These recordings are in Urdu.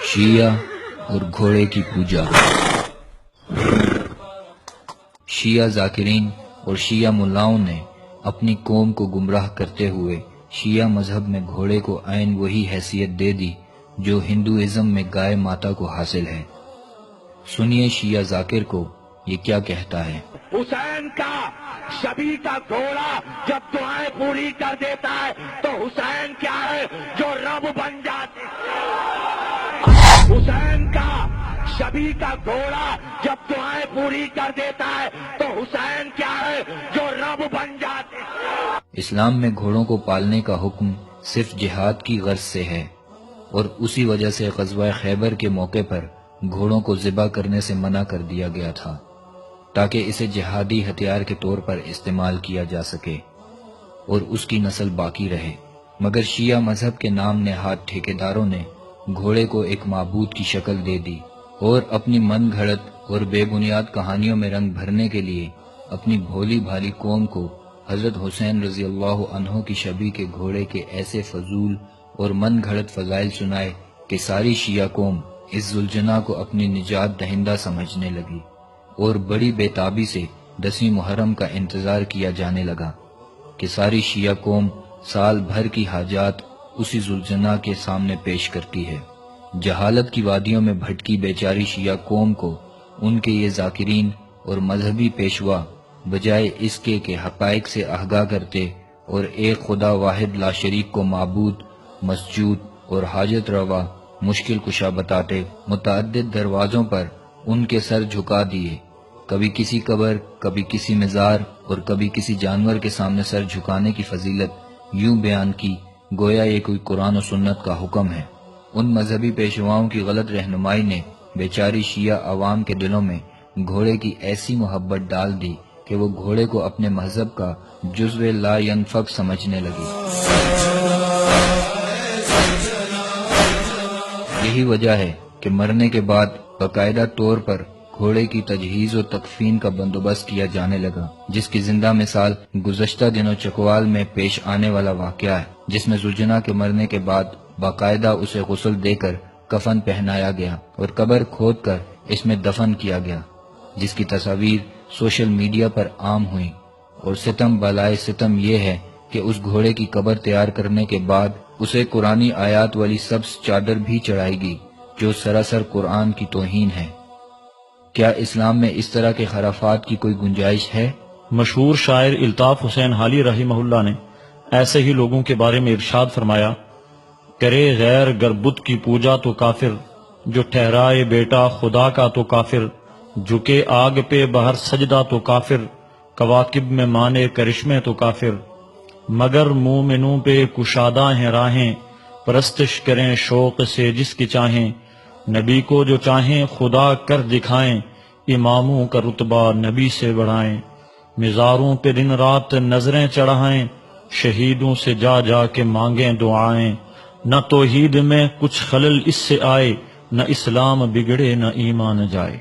شیعہ اور گھوڑے کی پوجا۔ شیعہ ذاکرین اور شیعہ ملاؤں نے اپنی قوم کو گمراہ کرتے ہوئے شیعہ مذہب میں گھوڑے کو عین وہی حیثیت دے دی جو ہندوازم میں گائے ماتا کو حاصل ہے۔ سنیے شیعہ ذاکر کو یہ کیا کہتا ہے۔ حسین کا شبی کا گھوڑا جب دعائیں پوری کر دیتا ہے تو حسین کیا ہے جو رب بن جاتے ہیں۔ حسین کا شبی کا گھوڑا جب دعائیں پوری کر دیتا ہے تو حسین کیا ہے جو رب بن جاتے ہیں۔ اسلام میں گھوڑوں کو پالنے کا حکم صرف جہاد کی غرض سے ہے، اور اسی وجہ سے غزوہ خیبر کے موقع پر گھوڑوں کو ذبح کرنے سے منع کر دیا گیا تھا تاکہ اسے جہادی ہتھیار کے طور پر استعمال کیا جا سکے اور اس کی نسل باقی رہے۔ مگر شیعہ مذہب کے نام نہاد ٹھیکیداروں نے گھوڑے کو ایک معبود کی شکل دے دی اور اپنی من گھڑت اور بے بنیاد کہانیوں میں رنگ بھرنے کے لیے اپنی بھولی بھالی قوم کو حضرت حسین رضی اللہ عنہ کی شبیہ کے گھوڑے کے ایسے فضول اور من گھڑت فضائل سنائے کہ ساری شیعہ قوم اس ذوالجناح کو اپنی نجات دہندہ سمجھنے لگی اور بڑی بے تابی سے 10ویں محرم کا انتظار کیا جانے لگا کہ ساری شیعہ قوم سال بھر کی حاجات اسی ذوالجناح کے سامنے پیش کرتی ہے۔ جہالت کی وادیوں میں بھٹکی بیچاری شیعہ قوم کو ان کے یہ ذاکرین اور مذہبی پیشوا بجائے اس کے کہ حقائق سے آگاہ کرتے اور ایک خدا واحد لا شریک کو معبود، مسجود اور حاجت روا مشکل کشا بتاتے، متعدد دروازوں پر ان کے سر جھکا دیے، کبھی کسی قبر، کبھی کسی مزار اور کبھی کسی جانور کے سامنے سر جھکانے کی فضیلت یوں بیان کی گویا یہ کوئی قرآن و سنت کا حکم ہے۔ ان مذہبی پیشواؤں کی غلط رہنمائی نے بیچاری شیعہ عوام کے دلوں میں گھوڑے کی ایسی محبت ڈال دی کہ وہ گھوڑے کو اپنے مذہب کا جزو لا ینفک سمجھنے لگی۔ یہی وجہ ہے کہ مرنے کے بعد باقاعدہ طور پر گھوڑے کی تجہیز و تکفین کا بندوبست کیا جانے لگا، جس کی زندہ مثال گزشتہ دنوں چکوال میں پیش آنے والا واقعہ ہے، جس میں ذوالجناح کے مرنے کے بعد باقاعدہ اسے غسل دے کر کفن پہنایا گیا اور قبر کھود کر اس میں دفن کیا گیا، جس کی تصاویر سوشل میڈیا پر عام ہوئیں۔ اور ستم بالائے ستم یہ ہے کہ اس گھوڑے کی قبر تیار کرنے کے بعد اسے قرآنی آیات والی سبز چادر بھی چڑھائی گئی جو سراسر قرآن کی توہین ہے۔ کیا اسلام میں اس طرح کے خرافات کی کوئی گنجائش ہے؟ مشہور شاعر الطاف حسین حالی رحمہ اللہ نے ایسے ہی لوگوں کے بارے میں ارشاد فرمایا، کرے غیر گر بت کی پوجا تو کافر، جو ٹھہرائے بیٹا خدا کا تو کافر، جھکے آگ پہ بہر سجدہ تو کافر، کواکب میں مانے کرشمے تو کافر، مگر مومنوں پہ کشادہ ہیں راہیں، پرستش کریں شوق سے جس کی چاہیں، نبی کو جو چاہیں خدا کر دکھائیں، اماموں کا رتبہ نبی سے بڑھائیں، مزاروں پہ دن رات نظریں چڑھائیں، شہیدوں سے جا جا کے مانگیں دعائیں، نہ توحید میں کچھ خلل اس سے آئے، نہ اسلام بگڑے نہ ایمان جائے۔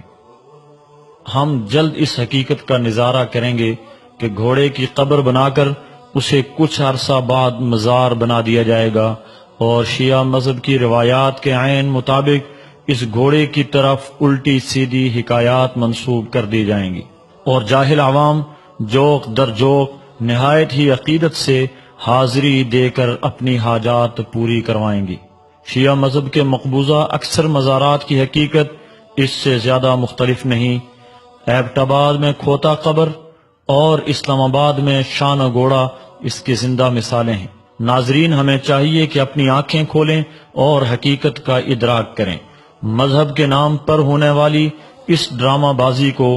ہم جلد اس حقیقت کا نظارہ کریں گے کہ گھوڑے کی قبر بنا کر اسے کچھ عرصہ بعد مزار بنا دیا جائے گا، اور شیعہ مذہب کی روایات کے عین مطابق اس گھوڑے کی طرف الٹی سیدھی حکایات منسوب کر دی جائیں گی، اور جاہل عوام جوق در جوق نہایت ہی عقیدت سے حاضری دے کر اپنی حاجات پوری کروائیں گی۔ شیعہ مذہب کے مقبوضہ اکثر مزارات کی حقیقت اس سے زیادہ مختلف نہیں۔ ایبٹ آباد میں کھوتا قبر اور اسلام آباد میں شان گھوڑا اس کی زندہ مثالیں ہیں۔ ناظرین، ہمیں چاہیے کہ اپنی آنکھیں کھولیں اور حقیقت کا ادراک کریں۔ مذہب کے نام پر ہونے والی اس ڈرامہ بازی کو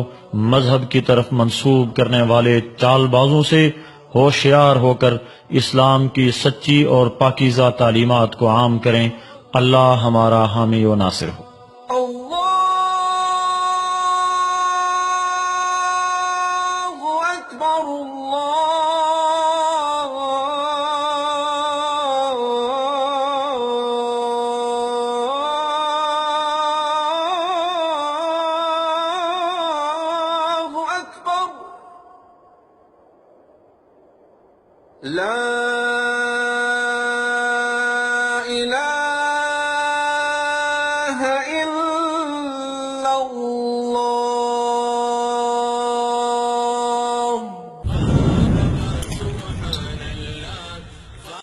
مذہب کی طرف منسوب کرنے والے چال بازوں سے ہوشیار ہو کر اسلام کی سچی اور پاکیزہ تعلیمات کو عام کریں۔ اللہ ہمارا حامی و ناصر ہو۔ لا إله إلا